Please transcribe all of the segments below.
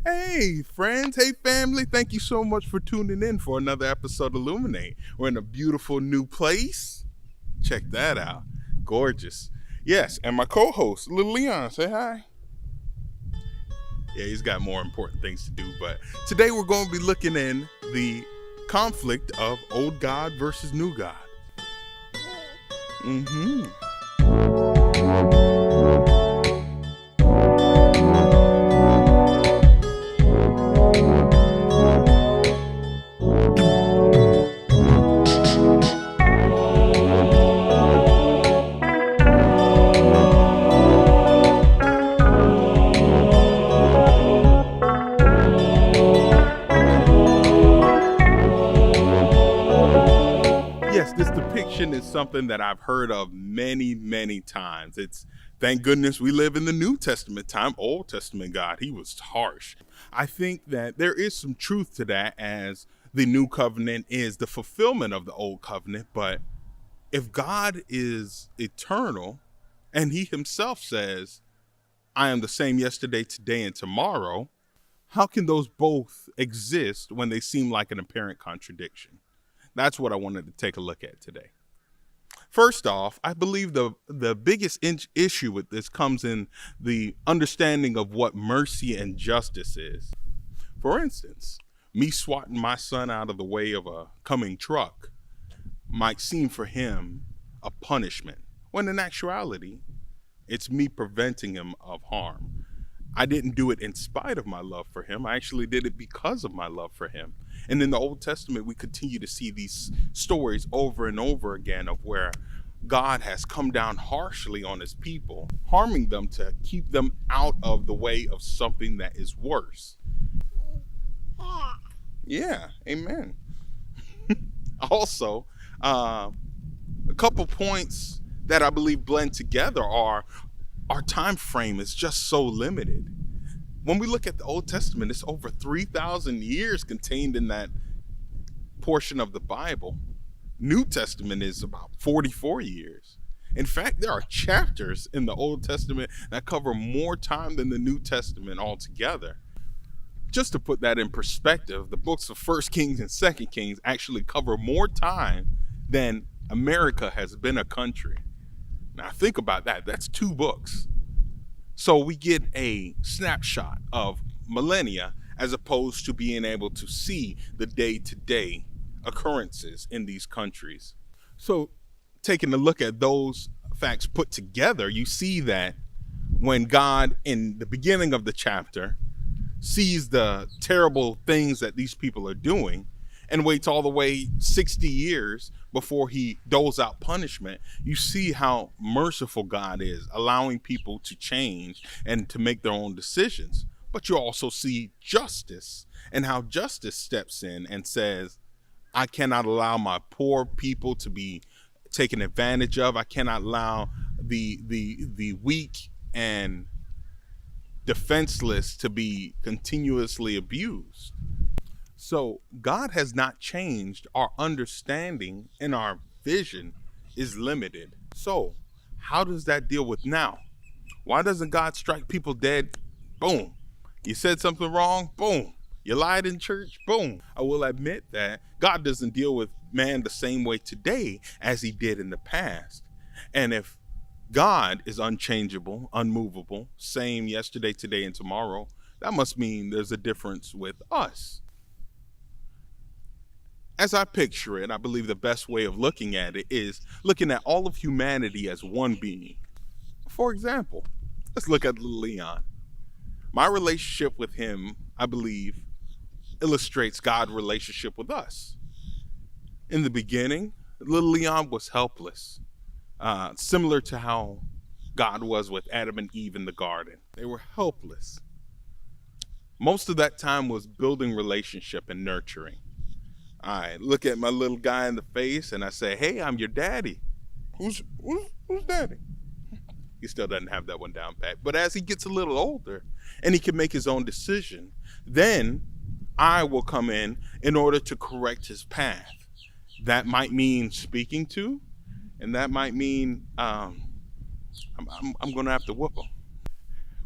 Hey, friends. Hey, family. Thank you so much for tuning in for another episode of Illuminate. We're in a beautiful new place. Check that out. Gorgeous. Yes, and my co-host, Lil Leon. Say hi. Yeah, he's got more important things to do, but today we're going to be looking in the conflict of old God versus new God. Mm-hmm. Yes, this depiction is something that I've heard of many, many times. It's thank goodness we live in the New Testament time. Old Testament God, he was harsh. I think that there is some truth to that, as the new covenant is the fulfillment of the old covenant. But if God is eternal and he himself says, I am the same yesterday, today, and tomorrow, how can those both exist when they seem like an apparent contradiction? That's what I wanted to take a look at today. First off, I believe the biggest issue with this comes in the understanding of what mercy and justice is. For instance, me swatting my son out of the way of a coming truck might seem for him a punishment, when in actuality, it's me preventing him of harm. I didn't do it in spite of my love for him. I actually did it because of my love for him. And in the Old Testament, we continue to see these stories over and over again of where God has come down harshly on his people, harming them to keep them out of the way of something that is worse. Yeah, amen. Also, a couple points that I believe blend together are our time frame is just so limited. When we look at the Old Testament, it's over 3,000 years contained in that portion of the Bible. New Testament is about 44 years. In fact, there are chapters in the Old Testament that cover more time than the New Testament altogether. Just to put that in perspective, the books of 1 Kings and 2 Kings actually cover more time than America has been a country. Now think about that. That's 2 books. So we get a snapshot of millennia as opposed to being able to see the day-to-day occurrences in these countries. So taking a look at those facts put together, you see that when God, in the beginning of the chapter, sees the terrible things that these people are doing and waits all the way 60 years before he doles out punishment, you see how merciful God is, allowing people to change and to make their own decisions. But you also see justice and how justice steps in and says, I cannot allow my poor people to be taken advantage of. I cannot allow the weak and defenseless to be continuously abused. So God has not changed. Our understanding and our vision is limited. So how does that deal with now? Why doesn't God strike people dead? Boom. You said something wrong? Boom. You lied in church? Boom. I will admit that God doesn't deal with man the same way today as he did in the past. And if God is unchangeable, unmovable, same yesterday, today, and tomorrow, that must mean there's a difference with us. As I picture it, I believe the best way of looking at it is looking at all of humanity as one being. For example, let's look at Leon. My relationship with him, I believe, illustrates God's relationship with us. In the beginning, little Leon was helpless, similar to how God was with Adam and Eve in the garden. They were helpless. Most of that time was building relationship and nurturing. I look at my little guy in the face and I say, hey, I'm your daddy. Who's daddy? He still doesn't have that one down pat. But as he gets a little older and he can make his own decision, then I will come in order to correct his path. That might mean speaking to, and that might mean I'm going to have to whoop him.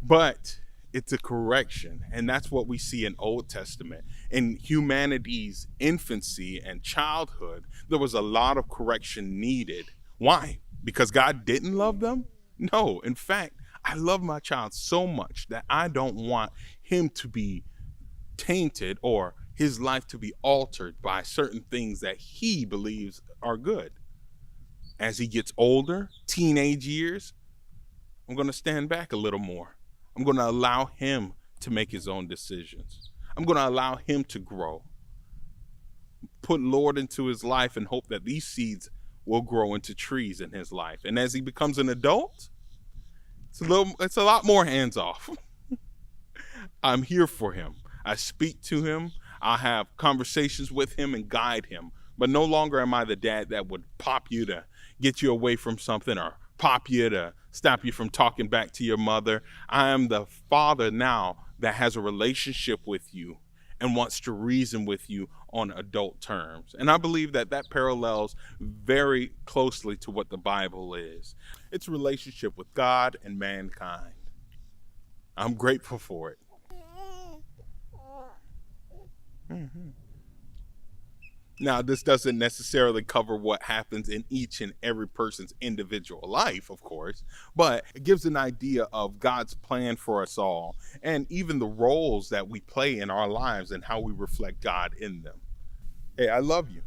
But It's a correction. And that's what we see in Old Testament. In humanity's infancy and childhood, there was a lot of correction needed. Why? Because God didn't love them? No. In fact, I love my child so much that I don't want him to be tainted or his life to be altered by certain things that he believes are good. As he gets older, teenage years, I'm going to stand back a little more. I'm going to allow him to make his own decisions. I'm going to allow him to grow. Put Lord into his life and hope that these seeds will grow into trees in his life. And as he becomes an adult, it's a lot more hands off. I'm here for him. I speak to him. I have conversations with him and guide him. But no longer am I the dad that would pop you to get you away from something or pop you to stop you from talking back to your mother. I am the father now that has a relationship with you and wants to reason with you on adult terms. And I believe that that parallels very closely to what the Bible is. It's a relationship with God and mankind. I'm grateful for it. Mm-hmm. Now, this doesn't necessarily cover what happens in each and every person's individual life, of course, but it gives an idea of God's plan for us all and even the roles that we play in our lives and how we reflect God in them. Hey, I love you.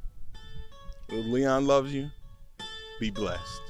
Leon loves you. Be blessed.